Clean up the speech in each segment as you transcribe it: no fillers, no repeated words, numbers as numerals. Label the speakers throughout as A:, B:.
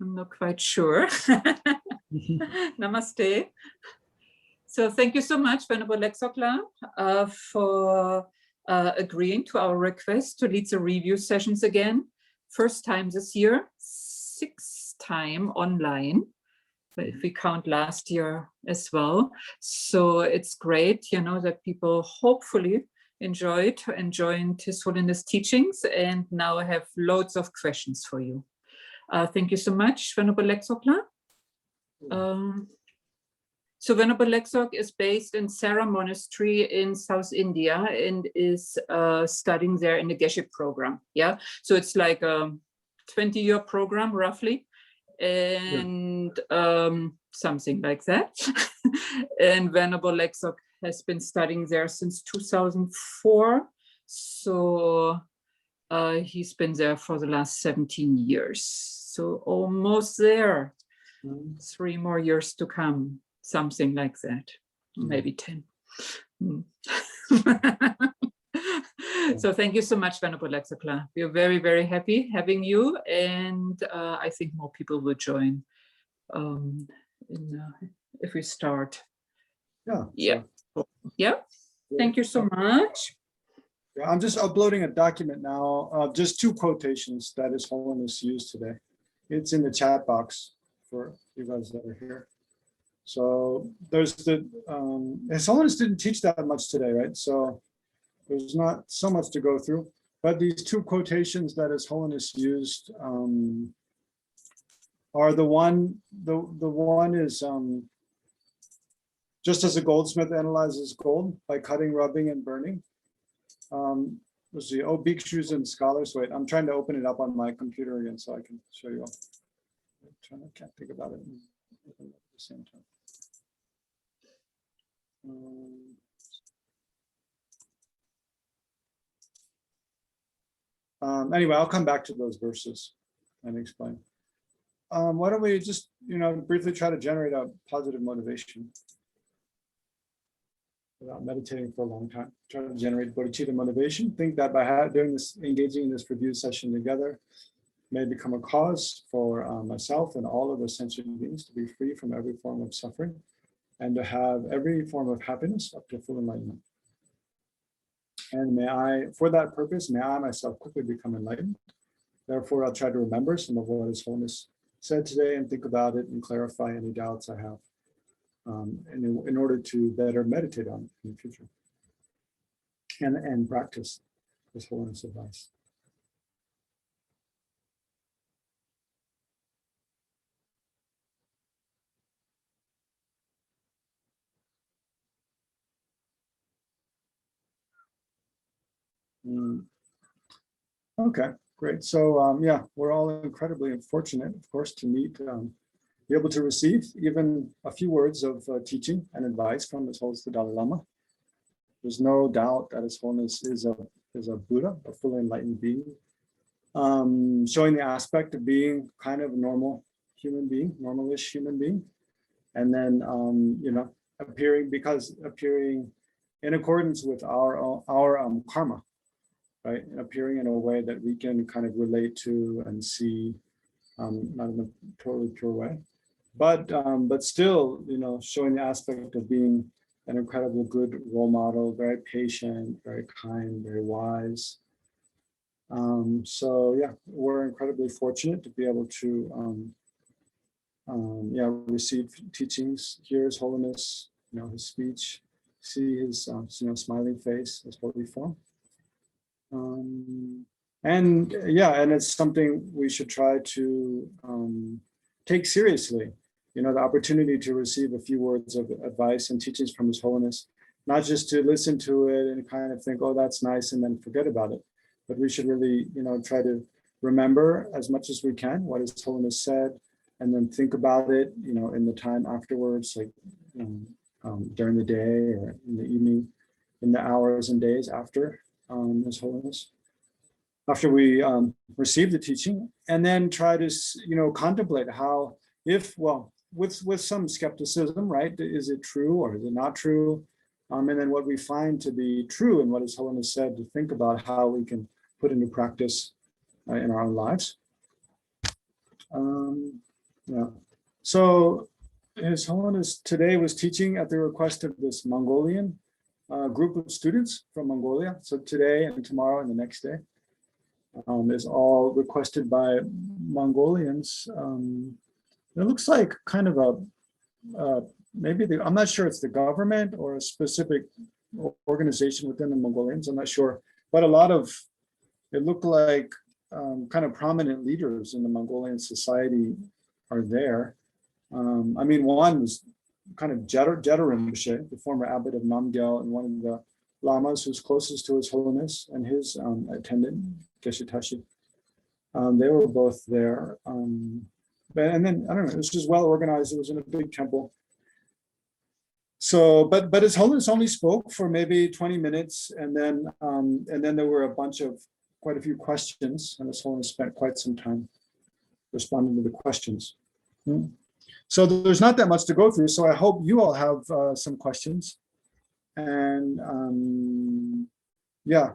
A: I'm not quite sure. Namaste. So thank you so much, Venerable Legtsok, for agreeing to our request to lead the review sessions again. First time this year, 6th time online, if we count last year as well. So it's great, that people hopefully enjoyed His Holiness teachings, and now I have loads of questions for you. Thank you so much, Venerable Legtsok. So Venerable Legtsok is based in Sara Monastery in South India and is studying there in the Geshe program. Yeah, so it's like a 20-year program roughly, and something like that. And Venerable Legtsok has been studying there since 2004. So he's been there for the last 17 years. So almost there. 3 more years to come, something like that, maybe 10. So thank you so much, Venerable Legtsok. We are very, very happy having you, and I think more people will join if we start. Yeah. Thank you so much.
B: Yeah, I'm just uploading a document now, just 2 quotations that His Holiness used today. It's in the chat box for you guys that are here. So there's His Holiness didn't teach that much today, right? So there's not so much to go through, but these 2 quotations that His Holiness used are the one is just as a goldsmith analyzes gold by cutting, rubbing, and burning. Let's see, oh, bhikshus and scholars. Wait, I'm trying to open it up on my computer again so I can show you all. I can't think about it at the same time. Anyway, I'll come back to those verses and explain. Why don't we just, briefly try to generate a positive motivation without meditating for a long time. Try to generate bodhicitta motivation. Think that by doing this, engaging in this review session together, may become a cause for myself and all other sentient beings to be free from every form of suffering and to have every form of happiness up to full enlightenment. And for that purpose, may I myself quickly become enlightened. Therefore, I'll try to remember some of what His Holiness said today and think about it and clarify any doubts I have in order to better meditate on it in the future and practice His Holiness advice. Okay, great. So yeah, we're all incredibly fortunate, of course, to meet, be able to receive even a few words of teaching and advice from His Holiness the Dalai Lama. There's no doubt that His Holiness is a Buddha, a fully enlightened being, showing the aspect of being kind of a normal human being, normalish human being, and then appearing in accordance with our karma. Right, appearing in a way that we can kind of relate to and see, not in a totally pure way, but still, showing the aspect of being an incredible good role model, very patient, very kind, very wise. So yeah, we're incredibly fortunate to be able to receive teachings, hear His Holiness, His speech, see His smiling face, His holy form. And it's something we should try to take seriously, the opportunity to receive a few words of advice and teachings from His Holiness, not just to listen to it and kind of think, oh, that's nice, and then forget about it. But we should really, try to remember as much as we can what His Holiness said, and then think about it, in the time afterwards, like during the day or in the evening, in the hours and days after His Holiness, after we receive the teaching, and then try to contemplate how, with some skepticism, right? Is it true or is it not true? And then what we find to be true and what His Holiness said, to think about how we can put into practice in our own lives. Yeah. So His Holiness today was teaching at the request of this Mongolian group of students from Mongolia. So today and tomorrow and the next day is all requested by Mongolians. It looks like kind of a maybe I'm not sure it's the government or a specific organization within the Mongolians. I'm not sure, but it looked like kind of prominent leaders in the Mongolian society are there. I mean, one was kind of Jeta Rinpoche, the former abbot of Namgyal, and one of the lamas who's closest to His Holiness and his attendant, Geshe Tashi. They were both there. And then, I don't know, it was just well organized. It was in a big temple. So, but His Holiness only spoke for maybe 20 minutes, and then there were quite a few questions, and His Holiness spent quite some time responding to the questions. So there's not that much to go through. So I hope you all have some questions, and yeah.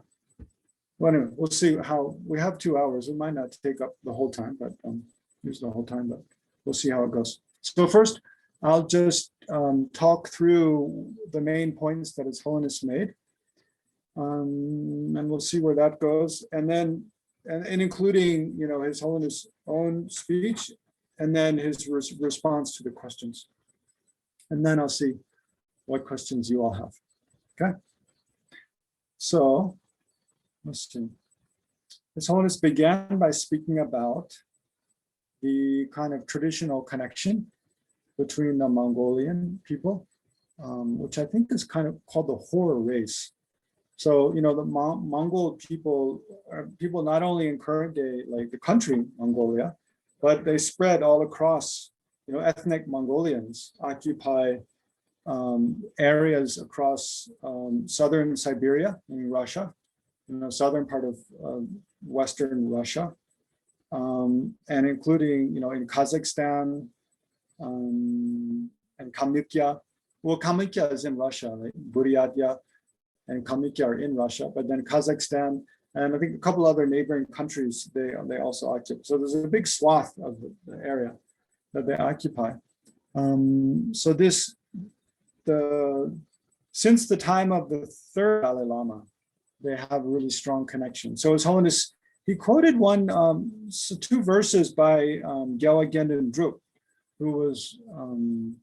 B: Well, anyway, we'll see how we have 2 hours. We might not take up the whole time, but use the whole time, but we'll see how it goes. So first, I'll just talk through the main points that His Holiness made, and we'll see where that goes. And then, and including, you know, His Holiness' own speech, and then his response to the questions. And then I'll see what questions you all have. Okay. So let's see. His Holiness began by speaking about the kind of traditional connection between the Mongolian people, which I think is kind of called the Hor race. So, you know, the Mongol people are people not only in current day, like the country Mongolia, but they spread all across, you know, ethnic Mongolians occupy areas across southern Siberia in Russia, you know, southern part of Western Russia, and including, you know, in Kazakhstan and Kalmykia. Well, Kalmykia is in Russia, like Buryatia and Kalmykia are in Russia, but then Kazakhstan and I think a couple other neighboring countries, they also occupy. So there's a big swath of the area that they occupy. So since the time of the third Dalai Lama, they have a really strong connection. So His Holiness, he quoted two verses by Gyalwa Gendun Drup, who was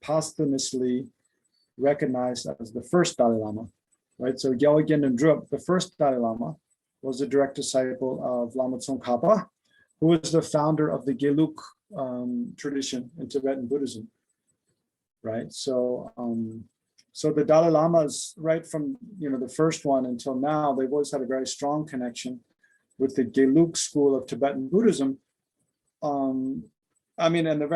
B: posthumously recognized as the first Dalai Lama, right? So Gyalwa Gendun Drup, the first Dalai Lama, was a direct disciple of Lama Tsongkhapa, who was the founder of the Geluk tradition in Tibetan Buddhism, right? So, so the Dalai Lamas, right from, you know, the first one until now, they've always had a very strong connection with the Geluk school of Tibetan Buddhism. I mean, and the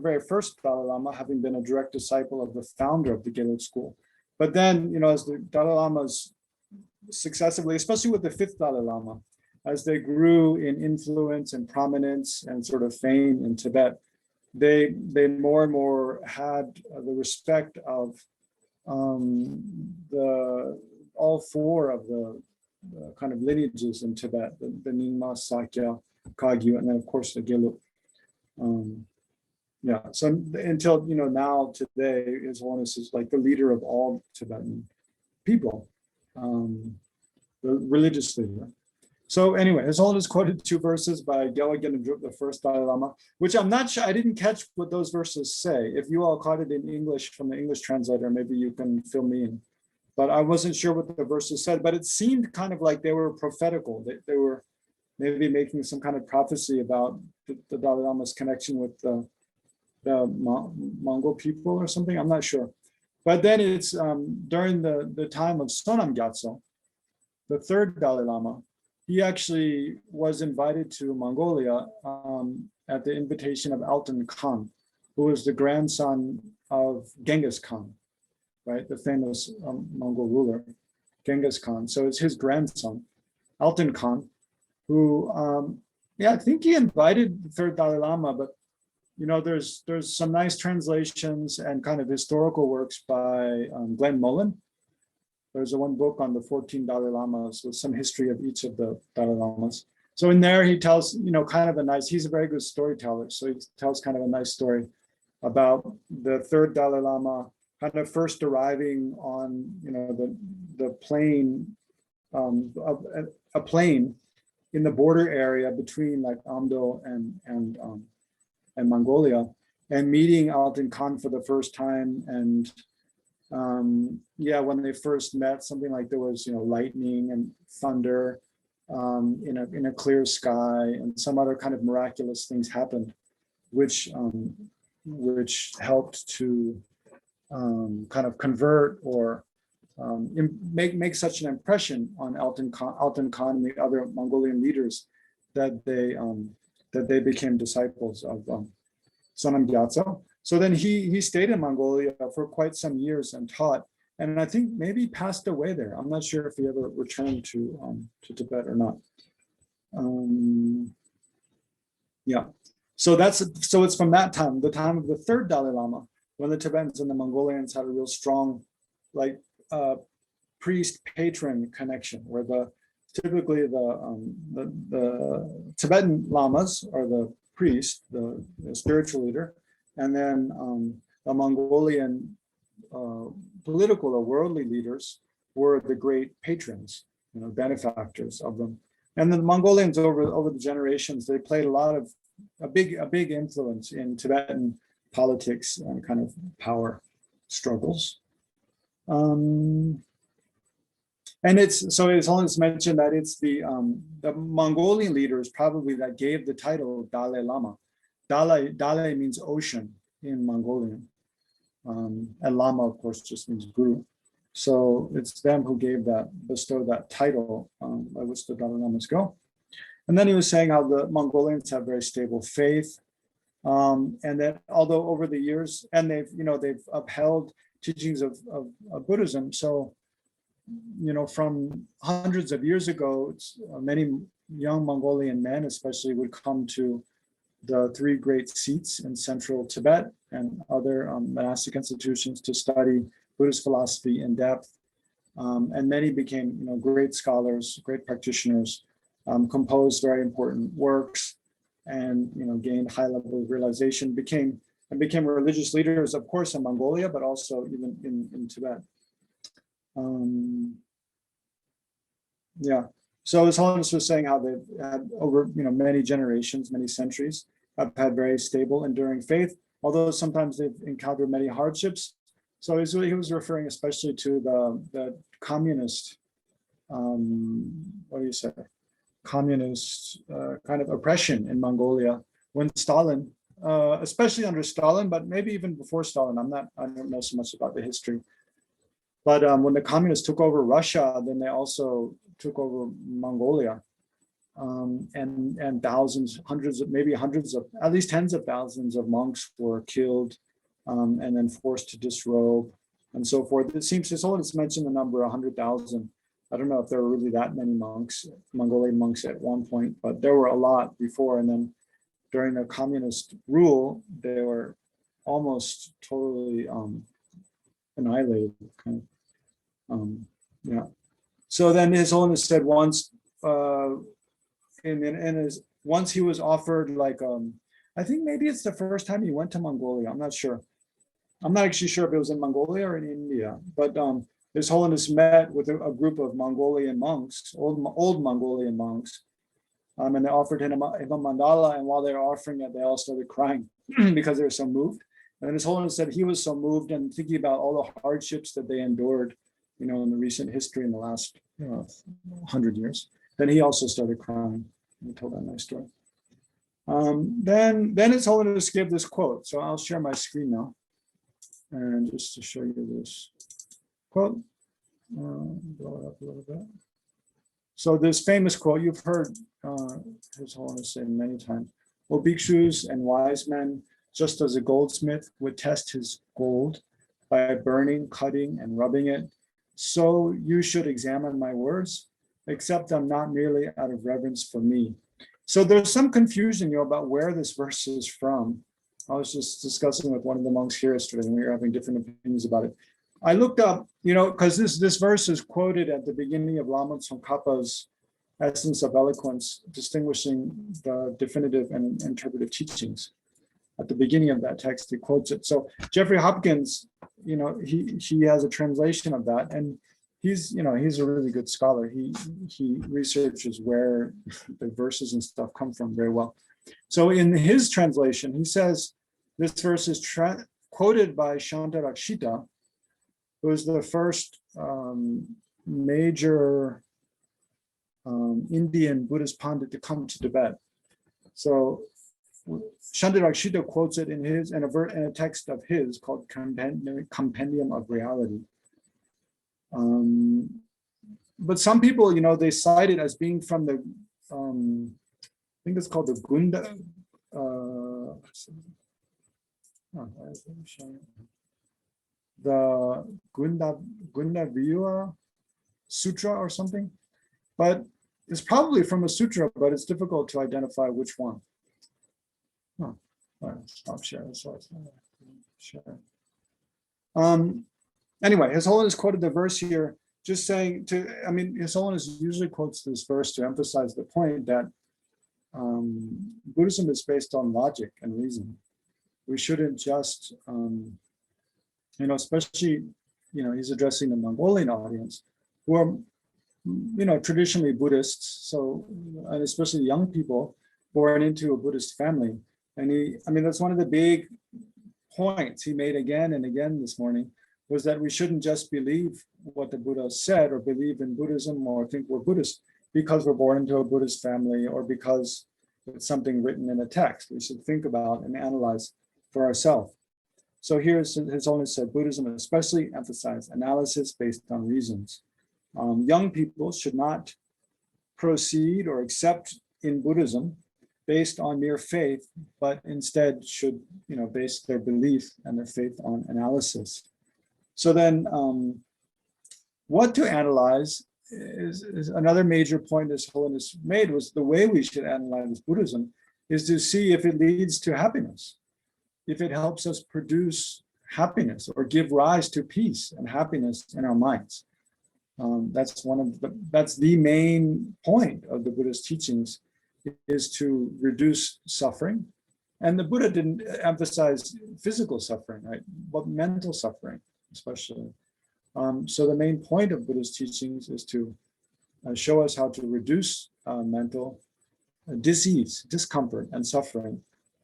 B: very first Dalai Lama having been a direct disciple of the founder of the Geluk school. But then, you know, as the Dalai Lamas successively, especially with the fifth Dalai Lama, as they grew in influence and prominence and sort of fame in Tibet, they more and more had the respect of all four of the kind of lineages in Tibet, the Nyingma, Sakya, Kagyu, and then of course the Geluk. Yeah, so until, you know, now today, His Holiness is like the leader of all Tibetan people, the religious leader. So anyway, His Holiness quoted two verses by Gyalwa Gendun Drup, the first Dalai Lama, which I'm not sure, I didn't catch what those verses say. If you all caught it in English from the English translator, maybe you can fill me in. But I wasn't sure what the verses said, but it seemed kind of like they were prophetical. They were maybe making some kind of prophecy about the Dalai Lama's connection with the Mongol people or something. I'm not sure. But then it's during the time of Sonam Gyatso, the third Dalai Lama, he actually was invited to Mongolia at the invitation of Altan Khan, who was the grandson of Genghis Khan, right? The famous Mongol ruler, Genghis Khan. So it's his grandson, Altan Khan, who, I think he invited the third Dalai Lama, but you know, there's some nice translations and kind of historical works by Glenn Mullen. There's one book on the 14 Dalai Lamas with some history of each of the Dalai Lamas. So in there, he tells, kind of a nice, he's a very good storyteller. So he tells kind of a nice story about the third Dalai Lama kind of first arriving on, the plane, a plane in the border area between like Amdo and Mongolia, and meeting Alten Khan for the first time. And when they first met, something like there was, lightning and thunder in a clear sky, and some other kind of miraculous things happened, which helped to kind of convert or make such an impression on Alten Khan and the other Mongolian leaders that they became disciples of Sonam Gyatso. So then he stayed in Mongolia for quite some years and taught, and I think maybe passed away there. I'm not sure if he ever returned to Tibet or not. So it's from that time, the time of the third Dalai Lama, when the Tibetans and the Mongolians had a real strong, priest-patron connection, where typically the Tibetan lamas are the priest, the spiritual leader, and then the Mongolian political or worldly leaders were the great patrons, benefactors of them. And the Mongolians over the generations, they played a big influence in Tibetan politics and kind of power struggles. And His Holiness mentioned that it's the Mongolian leaders probably that gave the title Dalai Lama. Dalai means ocean in Mongolian, and Lama, of course, just means guru. So it's them who bestowed that title by which the Dalai Lamas go. And then he was saying how the Mongolians have very stable faith, and that although over the years, and they've upheld teachings of Buddhism. So, from hundreds of years ago, many young Mongolian men especially would come to the three great seats in central Tibet and other monastic institutions to study Buddhist philosophy in depth. And many became, great scholars, great practitioners, composed very important works, and gained high level of realization, became religious leaders, of course, in Mongolia, but also even in Tibet. So His Holiness was saying how they've had over many generations, many centuries, have had very stable, enduring faith, although sometimes they've encountered many hardships. So he was referring especially to the communist, communist kind of oppression in Mongolia when Stalin, especially under Stalin, but maybe even before Stalin. I don't know so much about the history. But when the communists took over Russia, then they also took over Mongolia, and thousands, at least tens of thousands of monks were killed, and then forced to disrobe, and so forth. It seems His Holiness mentioned the number 100,000. I don't know if there were really that many monks, Mongolian monks at one point, but there were a lot before. And then during the communist rule, they were almost totally annihilated. So then His Holiness said once, once he was offered I think maybe it's the first time he went to Mongolia. I'm not sure. I'm not actually sure if it was in Mongolia or in India, but His Holiness met with a group of Mongolian monks, old Mongolian monks, and they offered him a mandala. And while they were offering it, they all started crying because they were so moved. And His Holiness said he was so moved and thinking about all the hardships that they endured, in the recent history in the last 100 years. Then he also started crying. He told that nice story. Then His Holiness gave this quote. So I'll share my screen now, and just to show you this quote. Blow it up a little bit. So this famous quote you've heard His Holiness say many times: "O bhikshus and wise men, just as a goldsmith would test his gold by burning, cutting, and rubbing it, so you should examine my words, accept them not merely out of reverence for me." So there's some confusion, about where this verse is from. I was just discussing with one of the monks here yesterday, and we were having different opinions about it. I looked up, because this verse is quoted at the beginning of Lama Tsongkhapa's Essence of Eloquence, distinguishing the definitive and interpretive teachings. At the beginning of that text, he quotes it. So Jeffrey Hopkins, he has a translation of that, and he's a really good scholar. He researches where the verses and stuff come from very well. So in his translation, he says this verse is quoted by Shantarakshita, who is the first major Indian Buddhist Pandit to come to Tibet. So Shantarakshita quotes it in a text of his called Compendium of Reality. But some people, they cite it as being from the, I think it's called the Gunda. The Gundavira Sutra or something, but it's probably from a sutra, but it's difficult to identify which one. Oh, all right, stop sharing. Share. Anyway, His Holiness quoted the verse here, just saying His Holiness usually quotes this verse to emphasize the point that Buddhism is based on logic and reason. We shouldn't just, especially, he's addressing the Mongolian audience who are, traditionally Buddhists. So, and especially young people born into a Buddhist family. And that's one of the big points he made again and again this morning, was that we shouldn't just believe what the Buddha said or believe in Buddhism or think we're Buddhist because we're born into a Buddhist family or because it's something written in a text. We should think about and analyze for ourselves. So here His Holiness said, Buddhism especially emphasized analysis based on reasons. Young people should not proceed or accept in Buddhism based on mere faith, but instead should, base their belief and their faith on analysis. So then what to analyze is another major point His Holiness made, was the way we should analyze Buddhism is to see if it leads to happiness, if it helps us produce happiness or give rise to peace and happiness in our minds. That's the main point of the Buddhist teachings, is to reduce suffering. And the Buddha didn't emphasize physical suffering, right? But mental suffering, especially. So the main point of Buddhist teachings is to show us how to reduce mental disease, discomfort, and suffering,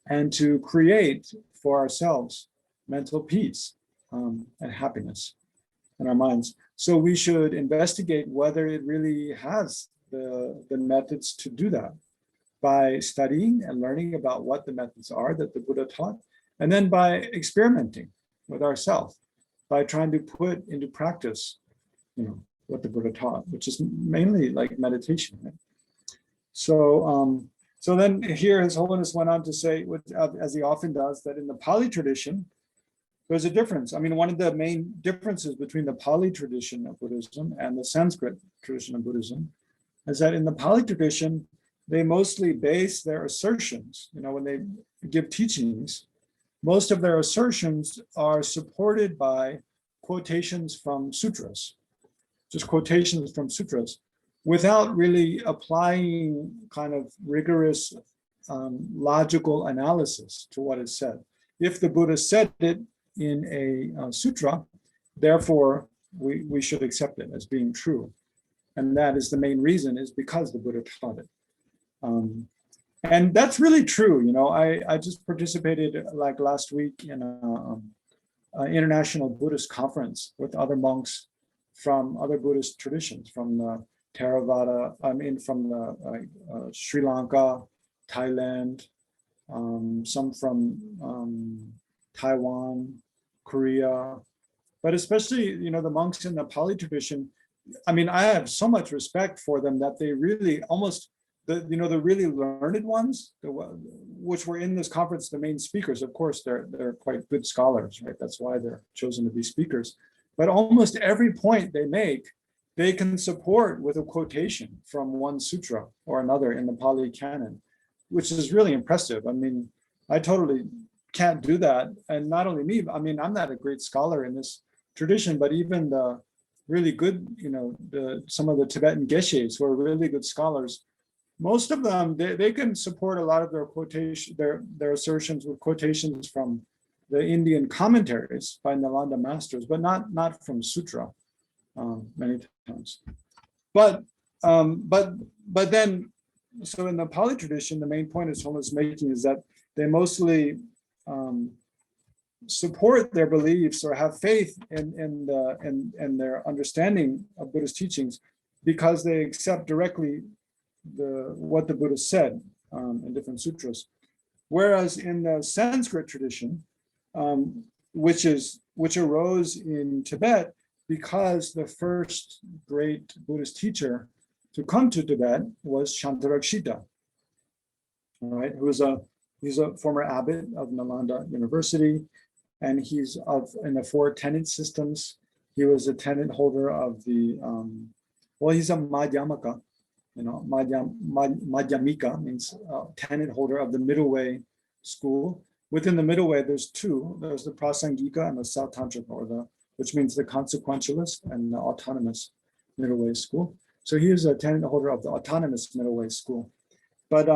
B: and to create for ourselves mental peace and happiness in our minds. So we should investigate whether it really has the methods to do that by studying and learning about what the methods are that the Buddha taught, and then by experimenting with ourselves, by trying to put into practice, what the Buddha taught, which is mainly like meditation. Right? So, so then here His Holiness went on to say, as he often does, that in the Pali tradition, there's a difference. One of the main differences between the Pali tradition of Buddhism and the Sanskrit tradition of Buddhism is that in the Pali tradition, they mostly base their assertions, when they give teachings, most of their assertions are supported by quotations from sutras, just quotations from sutras, without really applying kind of rigorous logical analysis to what is said. If the Buddha said it in a sutra, therefore we should accept it as being true. And that is the main reason, is because the Buddha taught it. And that's really true. I just participated like last week in an international Buddhist conference with other monks from other Buddhist traditions, from the Theravada, from the Sri Lanka, Thailand, some from Taiwan, Korea, but especially, the monks in the Pali tradition. I have so much respect for them that they really almost, the really learned ones, which were in this conference, the main speakers, of course, they're quite good scholars, right? That's why they're chosen to be speakers. But almost every point they make, they can support with a quotation from one sutra or another in the Pali canon, which is really impressive. I totally can't do that. And not only me, I'm not a great scholar in this tradition, but even the really good, some of the Tibetan geshes who are really good scholars. Most of them, they can support a lot of their their assertions with quotations from the Indian commentaries by Nalanda Masters, but not from sutra many times. But then, so in the Pali tradition, the main point His Holiness is making is that they mostly support their beliefs or have faith in their understanding of Buddhist teachings because they accept directly what the Buddha said in different sutras. Whereas in the Sanskrit tradition, which arose in Tibet because the first great Buddhist teacher to come to Tibet was Shantarakshita, right? He's a former abbot of Nalanda University, and he's in the 4 tenet systems. He was a tenet holder of the he's a Madhyamaka. Madhyamika means tenet holder of the middle way school. Within the middle way, there's 2. There's the Prasangika and the Sautantrika, which means the consequentialist and the autonomous middle way school. So he is a tenet holder of the autonomous middle way school. But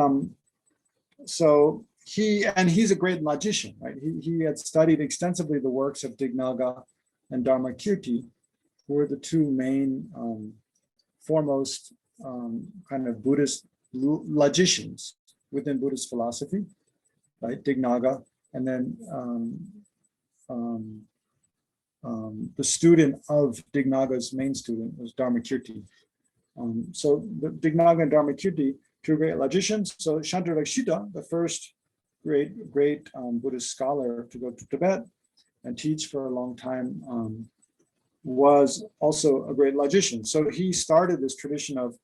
B: so he's a great logician, right? He had studied extensively the works of Dignaga and Dharmakirti, who were the 2 main foremost kind of Buddhist logicians within Buddhist philosophy, right? Dignaga, and then the student of Dignaga's main student was Dharmakirti. So the Dignaga and Dharmakirti, 2 great logicians. So Shantarakshita, the first great Buddhist scholar to go to Tibet and teach for a long time, was also a great logician. So he started this tradition of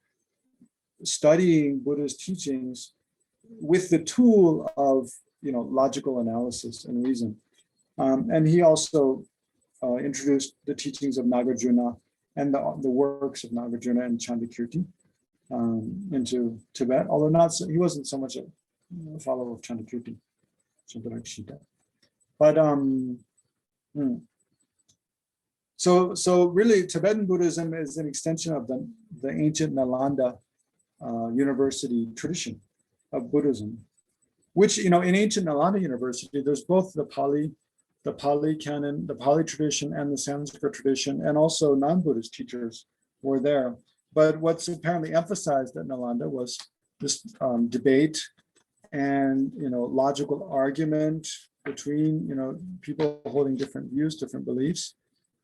B: studying Buddhist teachings with the tool of logical analysis and reason. And he also introduced the teachings of Nagarjuna and the works of Nagarjuna and Chandakirti into Tibet, although he wasn't so much a follower of Chandakirti, Shantarakshita. But so really Tibetan Buddhism is an extension of the ancient Nalanda University tradition of Buddhism, which, in ancient Nalanda University, there's both the Pali canon, the Pali tradition, and the Sanskrit tradition, and also non-Buddhist teachers were there. But what's apparently emphasized at Nalanda was this debate and logical argument between people holding different views, different beliefs,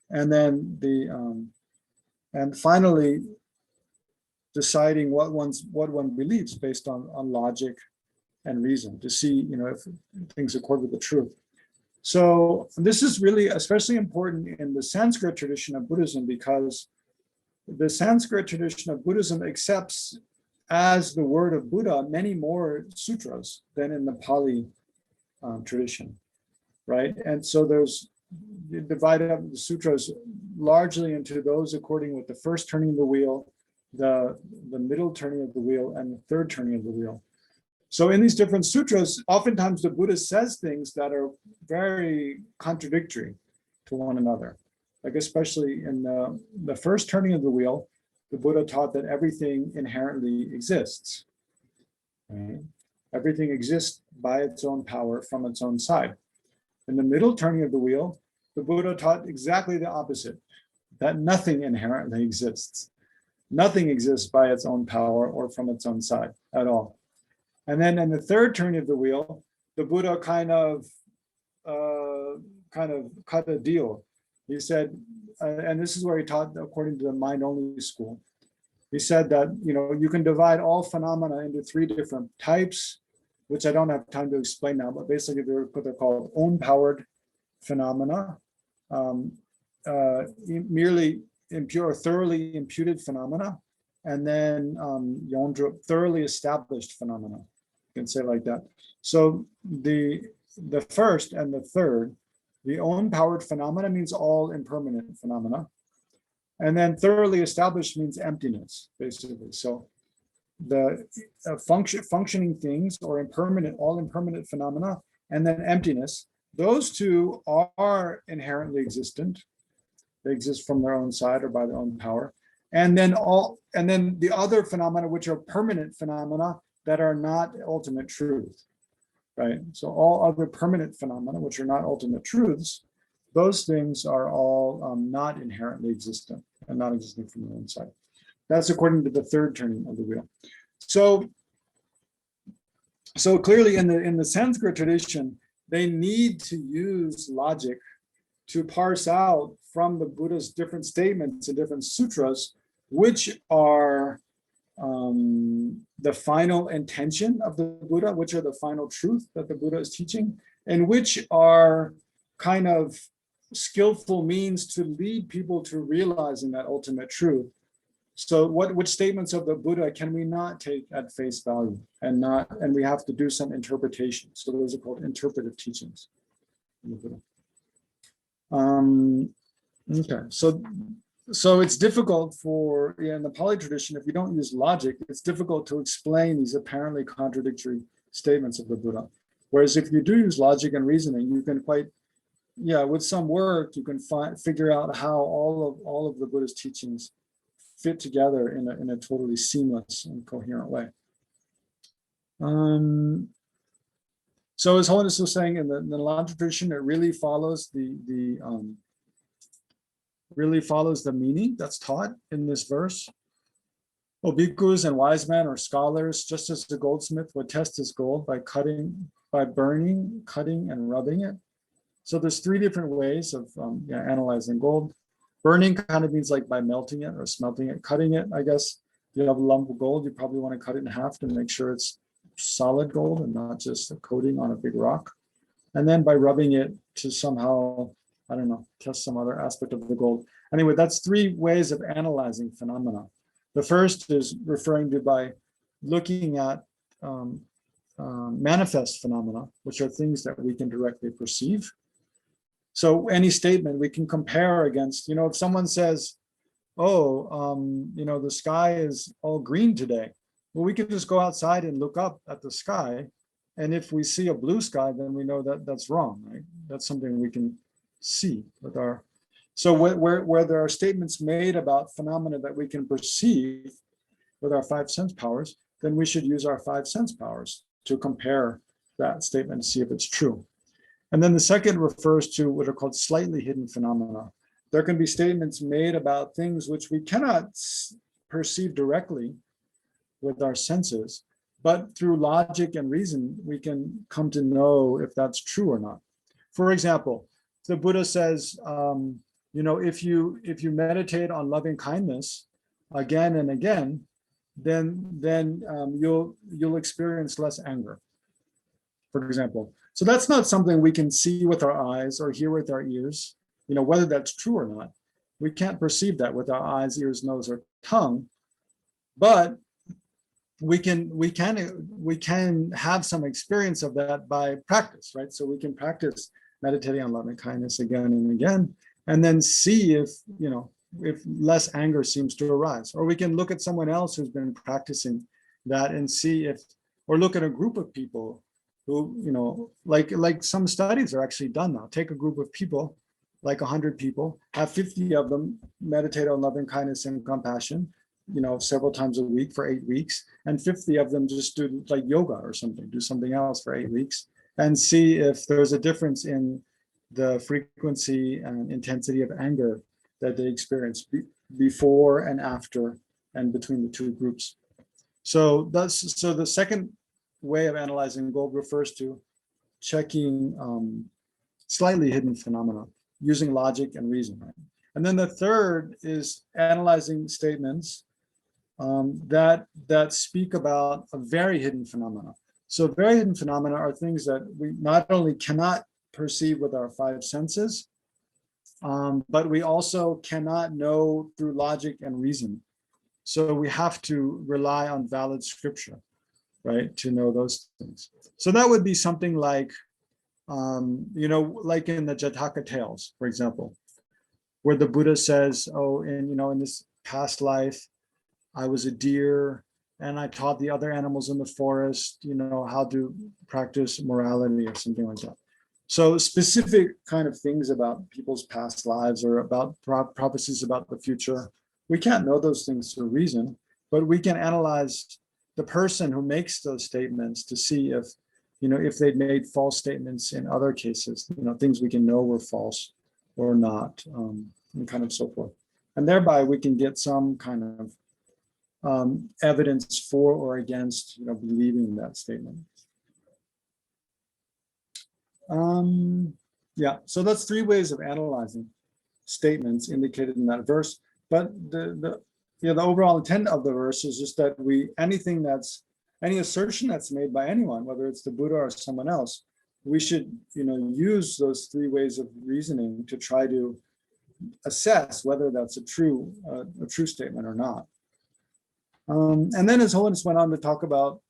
B: and then and finally deciding what one believes based on logic and reason to see if things accord with the truth. So this is really especially important in the Sanskrit tradition of Buddhism, because the Sanskrit tradition of Buddhism accepts as the word of Buddha many more sutras than in the Pali tradition, right? And so you divide up the sutras largely into those according with the first turning of the wheel, the middle turning of the wheel, and the third turning of the wheel. So in these different sutras, oftentimes the Buddha says things that are very contradictory to one another. Like especially in the first turning of the wheel, the Buddha taught that everything inherently exists. Right? Everything exists by its own power from its own side. In the middle turning of the wheel, the Buddha taught exactly the opposite, that nothing inherently exists. Nothing exists by its own power or from its own side at all. And then in the third turning of the wheel, the Buddha kind of cut a deal. He said, and this is where he taught according to the mind-only school. He said that you can divide all phenomena into 3 different types, which I don't have time to explain now, but basically they're called own-powered phenomena, merely impure, thoroughly imputed phenomena, and then Yondra, thoroughly established phenomena. You can say it like that. So the first and the third, the own-powered phenomena means all impermanent phenomena. And then thoroughly established means emptiness, basically. So the functioning things or all impermanent phenomena, and then emptiness, those 2 are inherently existent. They exist from their own side or by their own power. And then the other phenomena, which are permanent phenomena that are not ultimate truth, right? So all other permanent phenomena, which are not ultimate truths, those things are all not inherently existent and not existing from their own side. That's according to the third turning of the wheel. So clearly in the Sanskrit tradition, they need to use logic to parse out from the Buddha's different statements and different sutras, which are the final intention of the Buddha, which are the final truth that the Buddha is teaching, and which are kind of skillful means to lead people to realizing that ultimate truth. So which statements of the Buddha can we not take at face value and we have to do some interpretation. So those are called interpretive teachings in the Buddha. Okay, so it's difficult in the Pali tradition, if you don't use logic, it's difficult to explain these apparently contradictory statements of the Buddha. Whereas if you do use logic and reasoning, you can with some work, you can figure out how all of the Buddha's teachings fit together in a totally seamless and coherent way. So His Holiness was saying in the Nalanda tradition, it really follows the meaning that's taught in this verse. Bhikkhus and wise men or scholars, just as the goldsmith would test his gold by burning, cutting, and rubbing it. So there's three different ways of analyzing gold. Burning kind of means like by melting it or smelting it. Cutting it, I guess, you have a lump of gold, you probably want to cut it in half to make sure it's solid gold and not just a coating on a big rock. And then by rubbing it to somehow, I don't know, test some other aspect of the gold. Anyway, that's three ways of analyzing phenomena. The first is referring to by looking at manifest phenomena, which are things that we can directly perceive. So any statement we can compare against, if someone says, the sky is all green today. Well, we can just go outside and look up at the sky. And if we see a blue sky, then we know that that's wrong, right? That's something we can see with our, so where there are statements made about phenomena that we can perceive with our five sense powers, then we should use our five sense powers to compare that statement and see if it's true. And then the second refers to what are called slightly hidden phenomena. There can be statements made about things which we cannot perceive directly with our senses, but through logic and reason, we can come to know if that's true or not. For example, the Buddha says, if you meditate on loving kindness again and again, then you'll experience less anger, for example. So that's not something we can see with our eyes or hear with our ears, whether that's true or not. We can't perceive that with our eyes, ears, nose, or tongue, but we can have some experience of that by practice, right? So we can practice meditating on loving kindness again and again, and then see if less anger seems to arise. Or we can look at someone else who's been practicing that and see or look at a group of people who, like some studies are actually done now. Take a group of people, like 100 people, have 50 of them meditate on loving kindness and compassion, several times a week for 8 weeks, and 50 of them just do like yoga or something, do something else for 8 weeks, and see if there's a difference in the frequency and intensity of anger that they experience before and after and between the two groups. So the second way of analyzing gold refers to checking slightly hidden phenomena using logic and reason. Right? And then the third is analyzing statements that speak about a very hidden phenomena. So very hidden phenomena are things that we not only cannot perceive with our five senses, but we also cannot know through logic and reason. So we have to rely on valid scripture, right, to know those things. So that would be something like, like in the Jataka tales, for example, where the Buddha says, in this past life, I was a deer and I taught the other animals in the forest, how to practice morality or something like that. So specific kind of things about people's past lives or about prophecies about the future, we can't know those things through reason, but we can analyze the person who makes those statements to see if, if they'd made false statements in other cases, things we can know were false or not, and kind of so forth. And thereby we can get some kind of evidence for or against, believing that statement. Yeah, so that's three ways of analyzing statements indicated in that verse. But the overall intent of the verse is just that any assertion that's made by anyone, whether it's the Buddha or someone else, we should use those three ways of reasoning to try to assess whether that's a true statement or not. And then His Holiness went on to talk about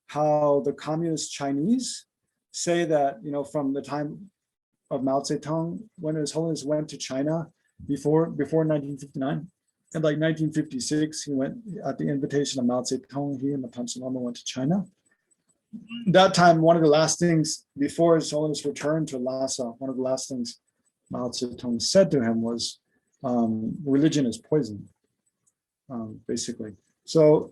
B: how the communist Chinese say that, from the time of Mao Zedong, when His Holiness went to China before 1959, and like 1956, he went at the invitation of Mao Zedong, he and the Panchen Lama went to China. That time, one of the last things before His Holiness returned to Lhasa, one of the last things Mao Zedong said to him was, religion is poison, basically. So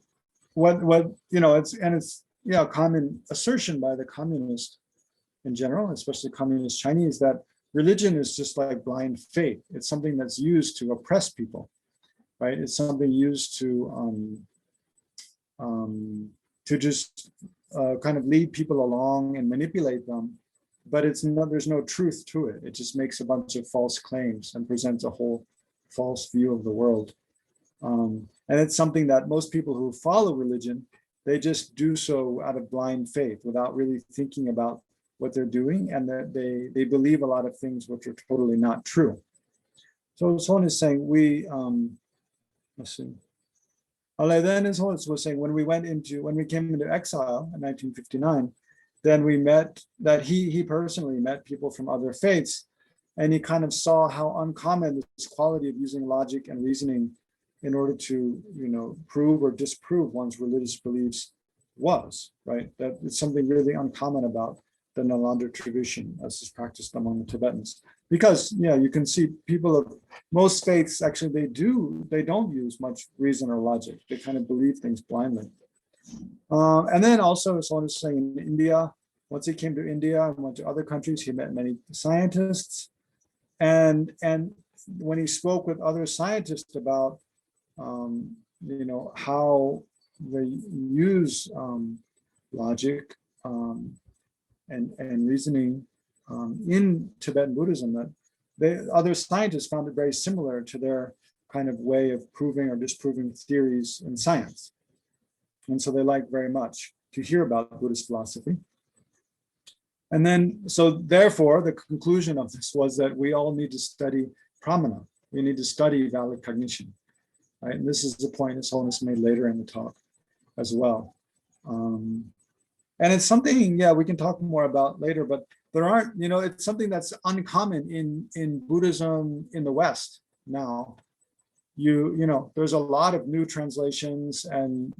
B: it's a common assertion by the communists in general, especially communist Chinese, that religion is just like blind faith. It's something that's used to oppress people, right? It's something used to just kind of lead people along and manipulate them, but there's no truth to it. It just makes a bunch of false claims and presents a whole false view of the world. And it's something that most people who follow religion, they just do so out of blind faith without really thinking about what they're doing, and that they believe a lot of things which are totally not true. So His Holiness is saying let's see. Then His Holiness was saying when we came into exile in 1959, then we met that he personally met people from other faiths, and he kind of saw how uncommon this quality of using logic and reasoning in order to prove or disprove one's religious beliefs was, right? That it's something really uncommon about the Nalanda tradition as is practiced among the Tibetans. Because you can see people of most faiths, actually they don't use much reason or logic. They kind of believe things blindly. And then also, His Holiness is saying in India, once he came to India and went to other countries, he met many scientists. And when he spoke with other scientists about how they use logic and reasoning in Tibetan Buddhism, that other scientists found it very similar to their kind of way of proving or disproving theories in science. And so they liked very much to hear about Buddhist philosophy. And then, so therefore, the conclusion of this was that we all need to study pramana. We need to study valid cognition. Right? And this is the point His Holiness made later in the talk as well. And it's something, we can talk more about later, but there aren't, it's something that's uncommon in Buddhism in the West now. There's a lot of new translations and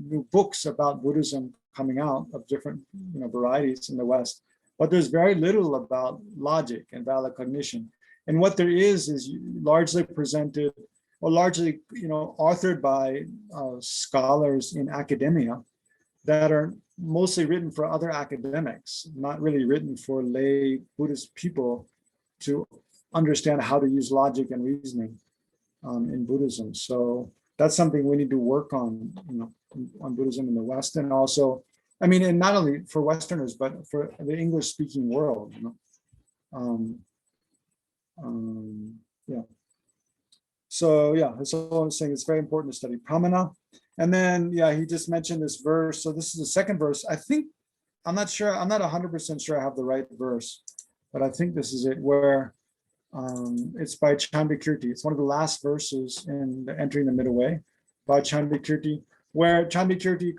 B: new books about Buddhism coming out of different, varieties in the West, but there's very little about logic and valid cognition. And what there is largely presented, or largely, authored by scholars in academia that are mostly written for other academics, not really written for lay Buddhist people to understand how to use logic and reasoning in Buddhism. So that's something we need to work on, on Buddhism in the West, and also, and not only for Westerners, but for the English-speaking world. So I'm saying it's very important to study pramana. And then, he just mentioned this verse. So this is the second verse. I think, I'm not 100% sure I have the right verse, but I think this is it, where it's by Chandrakirti. It's one of the last verses in the Entering the Middle Way by Chandrakirti, where Chandrakirti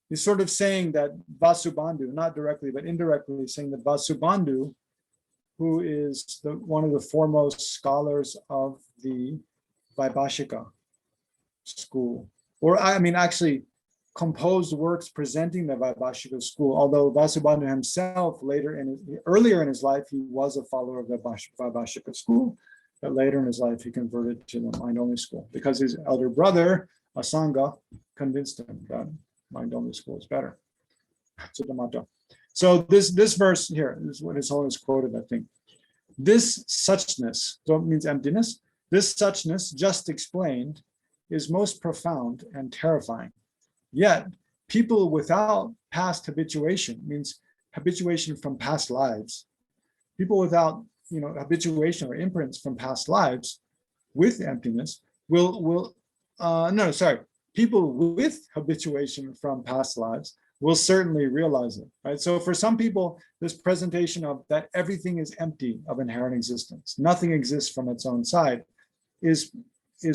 B: he's sort of saying that Vasubandhu, not directly, but indirectly saying that Vasubandhu, who is one of the foremost scholars of the Vaibhashika school, or actually composed works presenting the Vaibhashika school, although Vasubandhu himself earlier in his life, he was a follower of the Vaibhashika school, but later in his life, he converted to the mind-only school because his elder brother, Asanga, convinced him that mind-only school is better. So this verse here is what His Holiness quoted, I think. This suchness, so it means emptiness, this suchness just explained is most profound and terrifying. Yet, people without past habituation, means habituation from past lives, people without habituation or imprints from past lives with emptiness people with habituation from past lives will certainly realize it, right? So for some people, this presentation of that everything is empty of inherent existence, nothing exists from its own side, is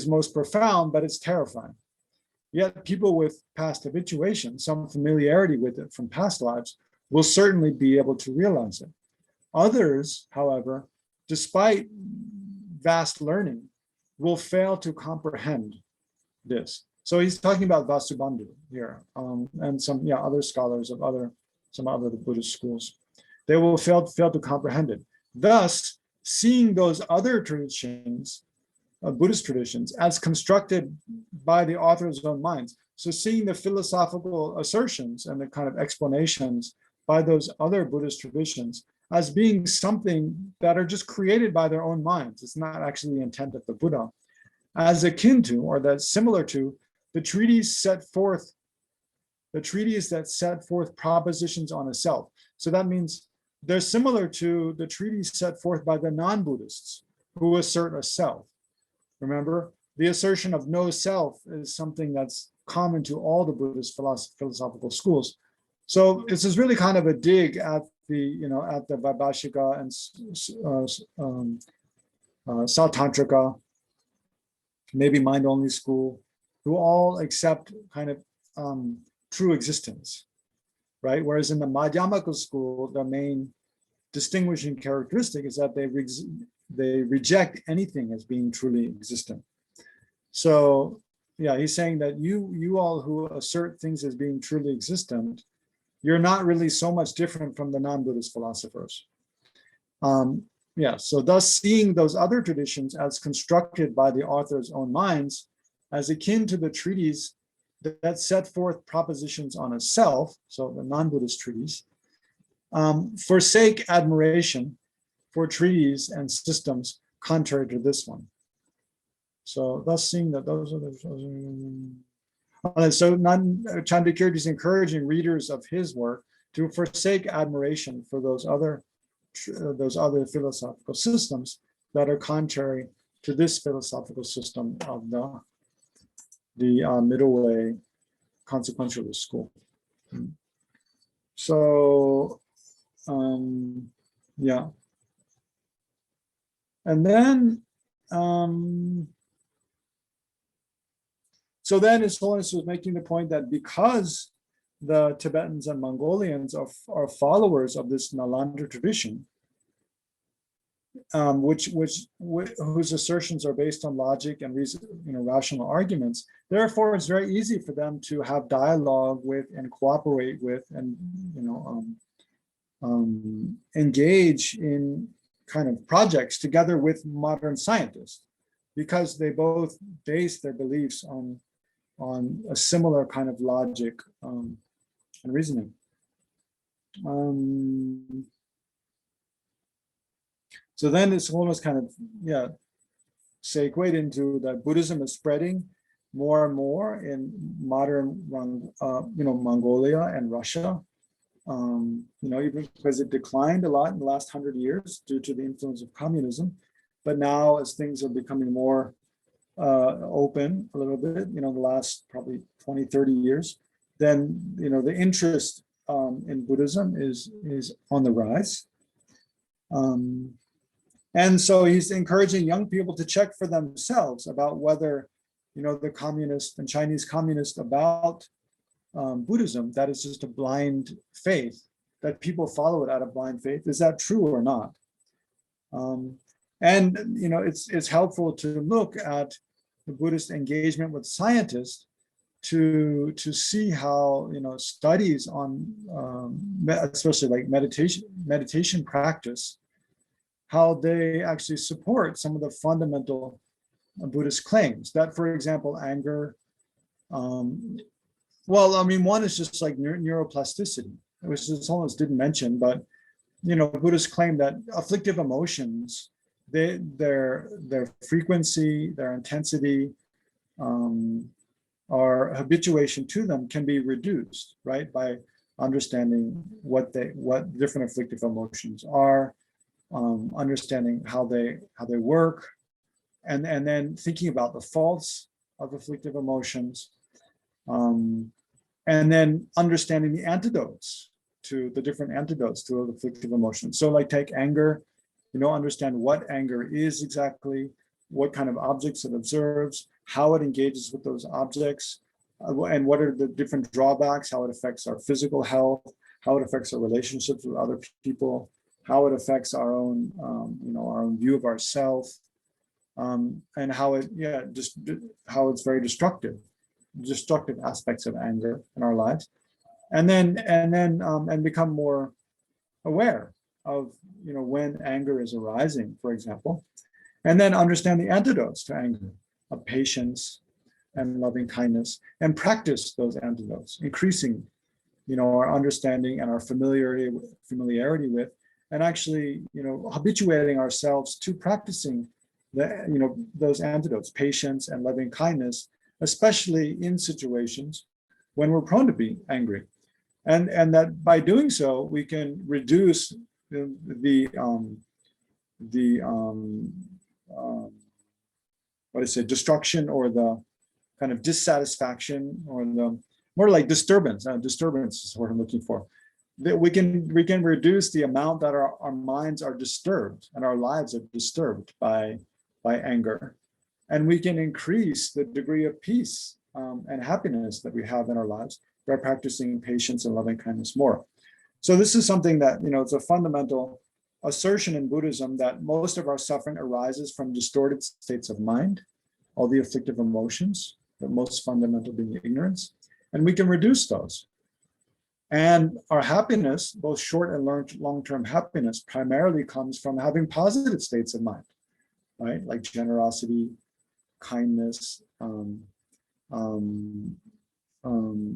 B: most profound, but it's terrifying. Yet people with past habituation, some familiarity with it from past lives, will certainly be able to realize it. Others, however, despite vast learning, will fail to comprehend this. So he's talking about Vasubandhu here, and some other scholars of some other Buddhist schools. They will fail to comprehend it. Thus, seeing those other traditions, Buddhist traditions, as constructed by the author's own minds. So seeing the philosophical assertions and the kind of explanations by those other Buddhist traditions as being something that are just created by their own minds. It's not actually the intent of the Buddha. As akin to, or that's similar to, the treaties that set forth propositions on a self. So that means they're similar to the treaties set forth by the non-Buddhists who assert a self. Remember, the assertion of no self is something that's common to all the Buddhist philosophical schools. So this is really kind of a dig at the Vaibhashika and Sautantrika, maybe mind-only school, who all accept kind of true existence, right? Whereas in the Madhyamaka school, the main distinguishing characteristic is that they reject anything as being truly existent. So he's saying that you all who assert things as being truly existent, you're not really so much different from the non-Buddhist philosophers. So thus seeing those other traditions as constructed by the author's own minds, as akin to the treaties that set forth propositions on a self, so the non-Buddhist treaties, forsake admiration for treaties and systems contrary to this one. So thus seeing that those are so Chandrakirti is encouraging readers of his work to forsake admiration for those other philosophical systems that are contrary to this philosophical system of the middle way consequentialist school. So and then so then His Holiness was making the point that because the Tibetans and Mongolians are followers of this Nalanda tradition, whose assertions are based on logic and rational arguments. Therefore, it's very easy for them to have dialogue with and cooperate with and engage in kind of projects together with modern scientists, because they both base their beliefs on a similar kind of logic and reasoning. So then His Holiness kind of segued into that Buddhism is spreading more and more in modern Mongolia and Russia, even because it declined a lot in the last 100 years due to the influence of communism. But now, as things are becoming more open a little bit, the last probably 20, 30 years, then the interest in Buddhism is on the rise. And so he's encouraging young people to check for themselves about whether, the communist and Chinese communist about Buddhism, that is just a blind faith, that people follow it out of blind faith. Is that true or not? It's helpful to look at the Buddhist engagement with scientists to see how, studies on especially like meditation practice, how they actually support some of the fundamental Buddhist claims that, for example, anger, one is just like neuroplasticity, which His Holiness didn't mention, but Buddhists claim that afflictive emotions, their frequency, their intensity, our habituation to them can be reduced, right, by understanding what different afflictive emotions are, understanding how they work, and then thinking about the faults of afflictive emotions, and then understanding the antidotes to the different antidotes to afflictive emotions. So like take anger, understand what anger is exactly, what kind of objects it observes, how it engages with those objects, and what are the different drawbacks, how it affects our physical health, how it affects our relationships with other people, how it affects our own, our own view of ourselves, and how it's very destructive aspects of anger in our lives, and become more aware of, when anger is arising, for example, and then understand the antidotes to anger, of patience and loving kindness, and practice those antidotes, increasing, our understanding and our familiarity with, and actually, habituating ourselves to practicing those antidotes, patience and loving kindness, especially in situations when we're prone to be angry, and that by doing so we can reduce destruction, or the kind of dissatisfaction, or the more like disturbance. Disturbance is what I'm looking for. That we can reduce the amount that our minds are disturbed and our lives are disturbed by anger, and we can increase the degree of peace and happiness that we have in our lives by practicing patience and loving kindness more. So this is something that, it's a fundamental assertion in Buddhism, that most of our suffering arises from distorted states of mind, all the afflictive emotions, the most fundamental being ignorance, and we can reduce those. And our happiness, both short and long-term happiness, primarily comes from having positive states of mind, right? Like generosity, kindness,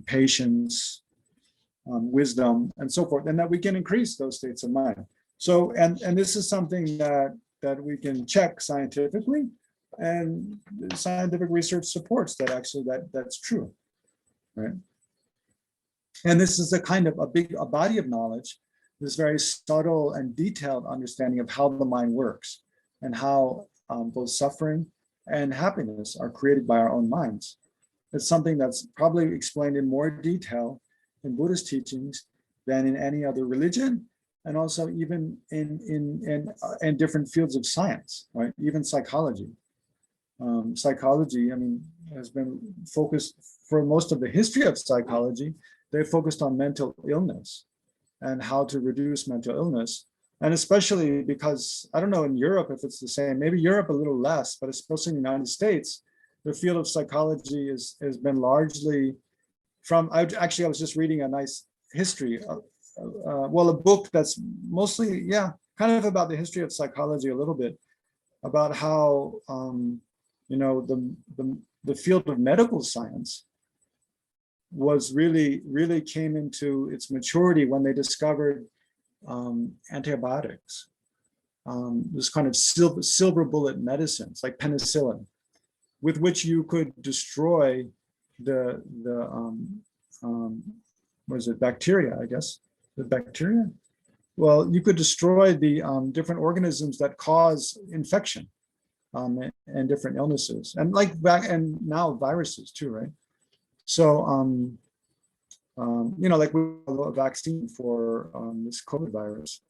B: patience, wisdom, and so forth, and that we can increase those states of mind. So, and this is something that we can check scientifically, and scientific research supports that actually that's true, right? And this is a kind of a body of knowledge, this very subtle and detailed understanding of how the mind works, and how both suffering and happiness are created by our own minds. It's something that's probably explained in more detail in Buddhist teachings than in any other religion, and also even in different fields of science, right? Even psychology. Psychology, has been focused for most of the history of psychology. They focused on mental illness and how to reduce mental illness. And especially because, I don't know in Europe if it's the same, maybe Europe a little less, but especially in the United States, the field of psychology has been largely from, I was just reading a nice history, a book that's mostly, kind of about the history of psychology a little bit, about how, the field of medical science was really came into its maturity when they discovered antibiotics, this kind of silver bullet medicines like penicillin, with which you could destroy the bacteria, I guess, the bacteria. Well, you could destroy the different organisms that cause infection and different illnesses, and and now viruses too, right? So, like we have a vaccine for this COVID virus.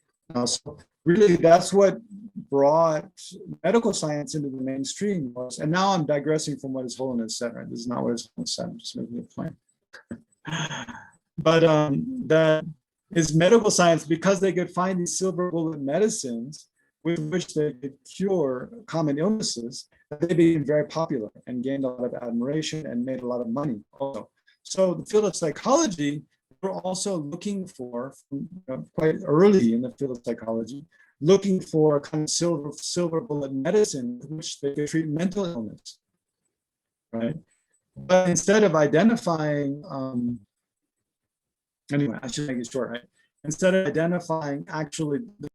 B: So really, that's what brought medical science into the mainstream was. And now I'm digressing from what His Holiness said, right? This is not what His Holiness said. I'm just making a point. But that is medical science, because they could find these silver bullet medicines with which they could cure common illnesses. they became very popular and gained a lot of admiration and made a lot of money also. So the field of psychology, we're also looking for, quite early in the field of psychology, looking for a kind of silver bullet medicine with which they could treat mental illness, right? But instead of identifying, anyway, I should make it short, right? Instead of identifying actually the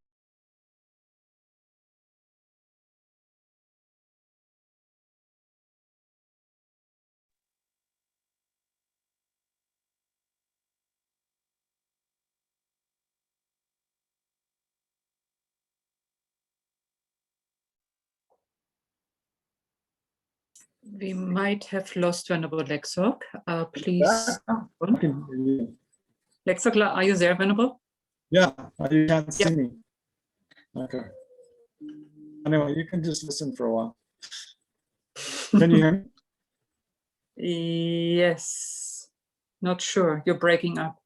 A: We might have lost Venerable Legtsok. Please. Legtsok, are you there, Venerable?
B: Yeah, you can't see
A: Yep.
B: me. Okay. Anyway, you can just listen for a while. Can you hear me?
A: Yes. Not sure. You're breaking up.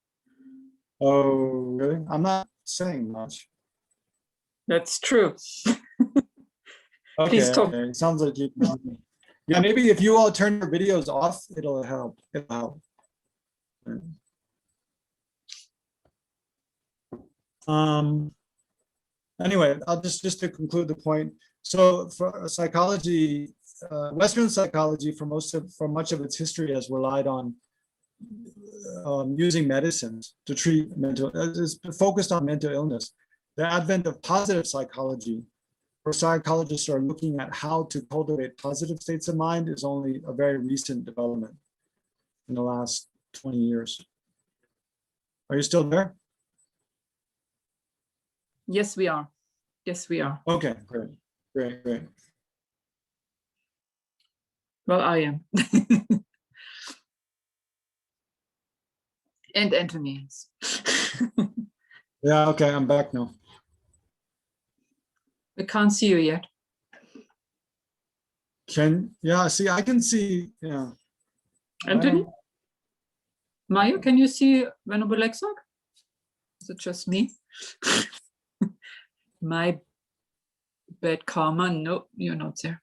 B: Oh, really? I'm not saying much.
A: That's true.
B: Okay,
A: Please talk.
B: okay. It sounds like you can hear me. Yeah, maybe if you all turn your videos off, it'll help. It'll help. Anyway, I'll just to conclude the point. So for psychology, Western psychology for much of its history has relied on using medicines to treat is focused on mental illness. The advent of positive psychology, where psychologists are looking at how to cultivate positive states of mind, is only a very recent development in the last 20 years. Are you still there?
A: Yes, we are. Yes, we are.
B: Okay, great, great, great.
A: Well, I am. And Anthony is.
B: Yeah, okay, I'm back now.
A: We can't see you yet.
B: Yeah, see, I can see, yeah.
A: Anthony? Maya, can you see Venerable Legtsok? Is it just me? My bad karma. No, you're not there.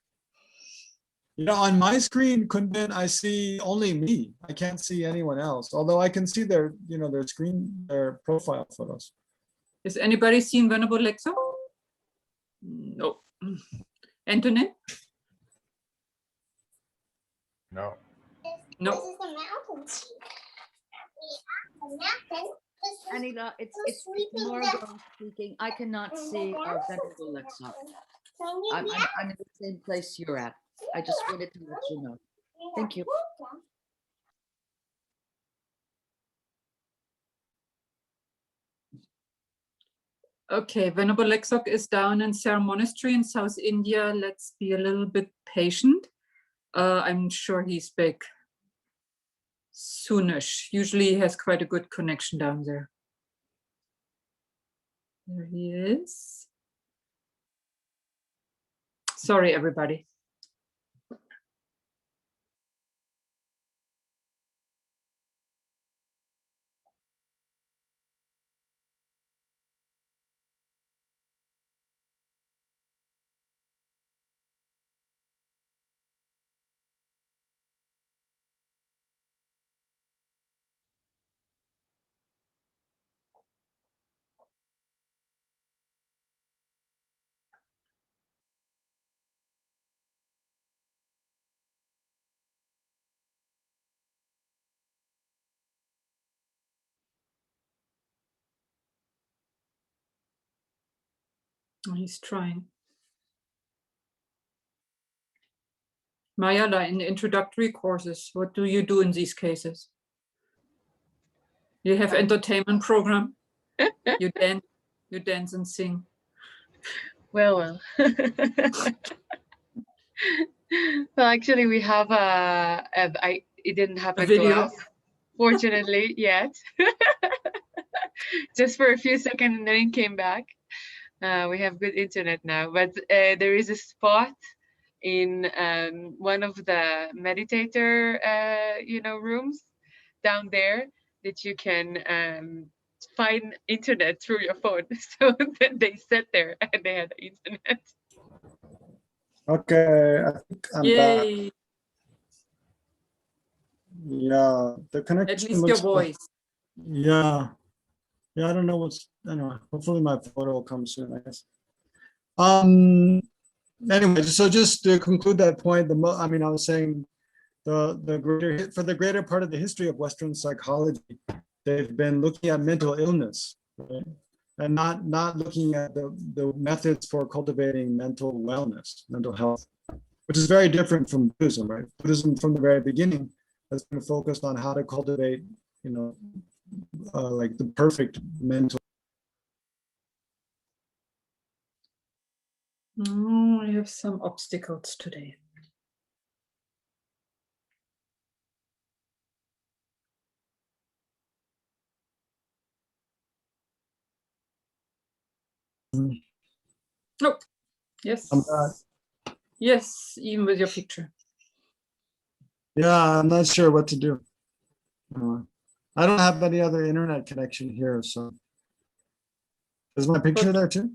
B: You know, on my screen, Kunbin, I see only me. I can't see anyone else, although I can see their, their screen, their profile photos.
A: Is anybody seen Venerable Legtsok? No. Anthony?
C: No.
A: No.
D: Anila, it's Margot speaking. I cannot see our Venerable Legtsok. I'm in the same place you're at. I just wanted to let you know. Thank you.
A: Okay, Venerable Legtsok is down in Sarah Monastery in South India. Let's be a little bit patient. I'm sure he's back soonish. Usually he has quite a good connection down there. There he is. Sorry, everybody. He's trying. Mayala, in introductory courses, what do you do in these cases? You have entertainment program. You dance and sing.
E: Well. Well, actually, we have it didn't happen to us, fortunately, yet. Just for a few seconds, and then it came back. We have good internet now, but there is a spot in one of the meditator, rooms down there that you can find internet through your phone. So then they sat there and they had internet.
B: Okay, I think I'm back.
A: Yay!
B: Yeah, the connection
A: At least your
B: looks like-
A: voice.
B: Yeah. Yeah, I don't know what's, I don't know. Hopefully my photo will come soon, I guess. Anyway, so just to conclude that point, I mean, I was saying for the greater part of the history of Western psychology, they've been looking at mental illness, right? And not looking at the methods for cultivating mental wellness, mental health, which is very different from Buddhism, right? Buddhism from the very beginning has been focused on how to cultivate, you know, like the perfect mental.
A: Oh, I have some obstacles today. Nope. Yes.
B: I'm back.
A: Yes, even with your picture.
B: Yeah, I'm not sure what to do. I don't have any other internet connection here, so. Is my picture there too?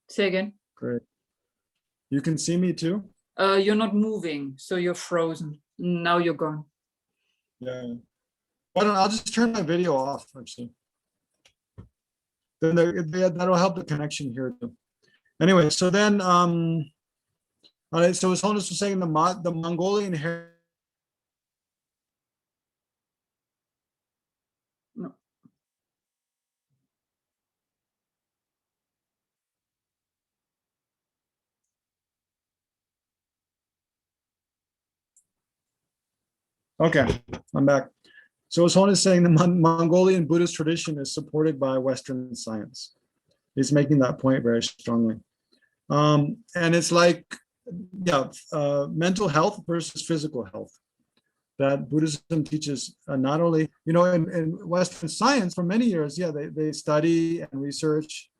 A: Say again.
B: Great. You can see me too?
A: You're not moving, so you're frozen. Now you're gone.
B: Yeah. Why don't I'll just turn my video off, actually. Then that'll help the connection here too. Anyway, so then, all right, so His Holiness was saying the Mongolian heritage.
A: No.
B: Okay, I'm back. So His Holiness saying the Mongolian Buddhist tradition is supported by Western science. He's making that point very strongly. And it's like, yeah, mental health versus physical health. That Buddhism teaches not only, you know, in Western science for many years, yeah, they study and research.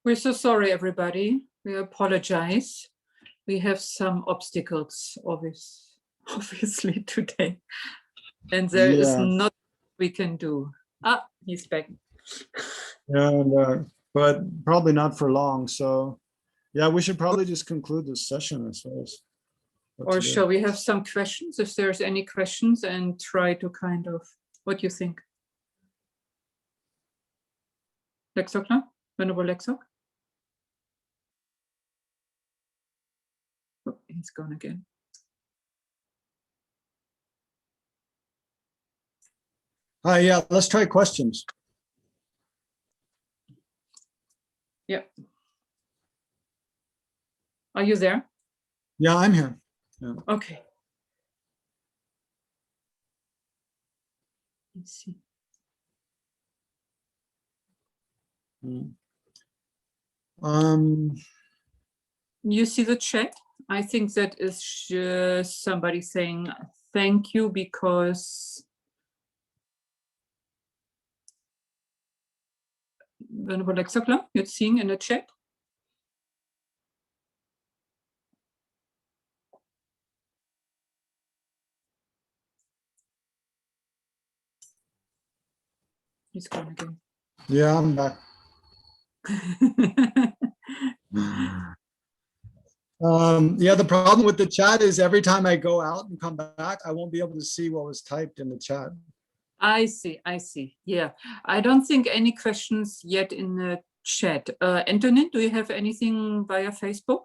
A: We're so sorry, everybody. We apologize. We have some obstacles, obviously today. And there is
B: Yeah.
A: not we can do. Ah, he's back.
B: And but probably not for long. So yeah, we should probably just conclude this session, I suppose.
A: Or shall we have some questions, if there's any questions, and try to kind of, what do you think? Legtsok now? Venerable Legtsok? Oh, he's gone again.
B: Hi, yeah, let's try questions.
A: Yeah. Are you there?
B: Yeah, I'm here. Yeah.
A: Okay. Let's see. You see the chat? I think that is somebody saying thank you because Venerable Legtsok, you're seeing in the chat? He's gone again.
B: Yeah, I'm back. Yeah, the problem with the chat is every time I go out and come back, I won't be able to see what was typed in the chat.
A: I see. Yeah, I don't think any questions yet in the chat. Antonin, do you have anything via Facebook?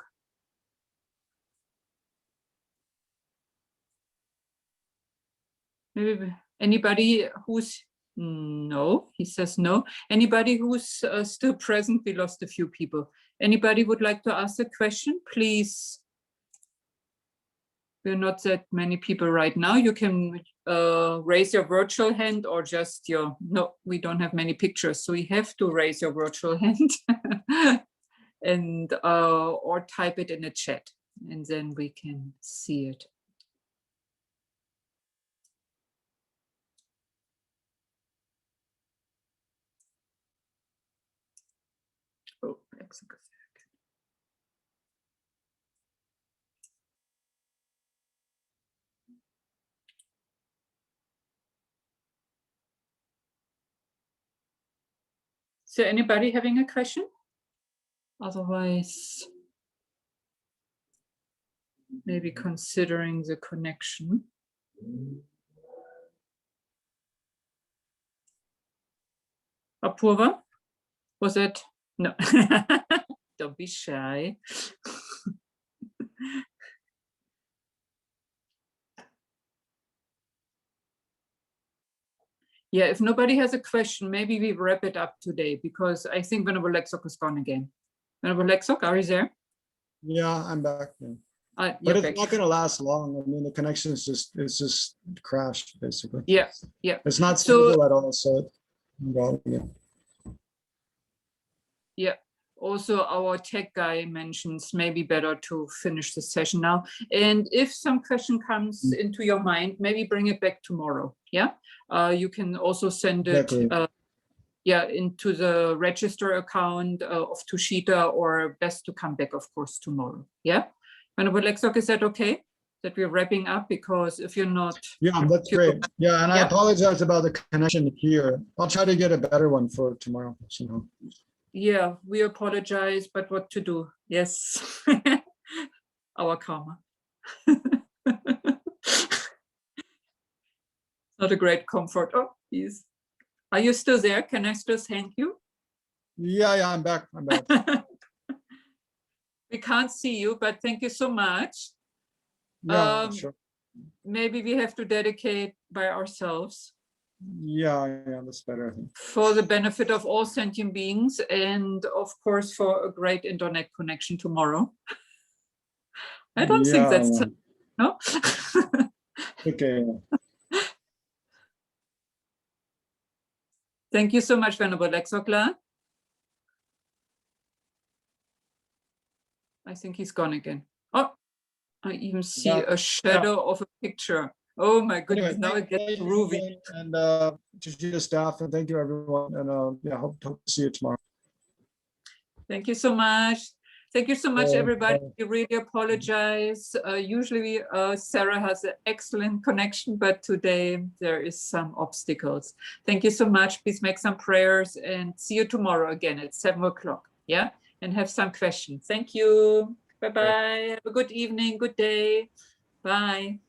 A: Maybe anybody who's, no, he says no. Anybody who's still present? We lost a few people. Anybody would like to ask a question, please? We're not that many people right now. You can raise your virtual hand or just your, no, we don't have many pictures, so you have to raise your virtual hand and or type it in the chat, and then we can see it. Oh, excellent. So anybody having a question? Otherwise, maybe considering the connection. Apurva, was it? No, don't be shy. Yeah, if nobody has a question, maybe we wrap it up today, because I think Venerable Legtsok is gone again. Venerable Legtsok, are you there?
B: Yeah, I'm back. Yeah. But
A: You're
B: it's
A: back.
B: not going to last long. I mean, the connection is just crashed basically.
A: Yeah, yeah.
B: It's not
A: So-
B: stable at all. So, well, yeah.
A: Yeah. Also, our tech guy mentions maybe better to finish the session now. And if some question comes into your mind, maybe bring it back tomorrow. Yeah. You can also send it
B: Exactly.
A: yeah, into the register account of Tushita, or best to come back, of course, tomorrow. Yeah. Venerable Legtsok, is that okay? That we're wrapping up? Because if you're not,
B: Yeah, that's great. Yeah, and I
A: Yeah.
B: apologize about the connection here. I'll try to get a better one for tomorrow. So,
A: yeah, we apologize, but what to do? Yes, our karma. Not a great comfort. Oh, he's. Are you still there? Can I still thank you?
B: yeah, I'm back. I'm back.
A: We can't see you, but thank you so much.
B: Yeah, sure.
A: Maybe we have to dedicate by ourselves
B: Yeah, that's better, I think.
A: for the benefit of all sentient beings, and of course for a great internet connection tomorrow. I don't think that's no.
B: Okay.
A: Thank you so much, Venerable Legtsok. I think he's gone again. Oh, I even see a shadow of a picture. Oh my goodness,
B: Anyway,
A: now it gets
B: thank you
A: groovy.
B: again, and to the staff, and thank you everyone, and yeah, hope to see you tomorrow.
A: Thank you so much. Thank you so much, everybody.
B: bye.
A: We really apologize. Usually Sarah has an excellent connection, but today there is some obstacles. Thank you so much. Please make some prayers, and see you tomorrow again at 7 o'clock. Yeah, and have some questions. Thank you. Bye-bye. Have a good evening, good day. Bye.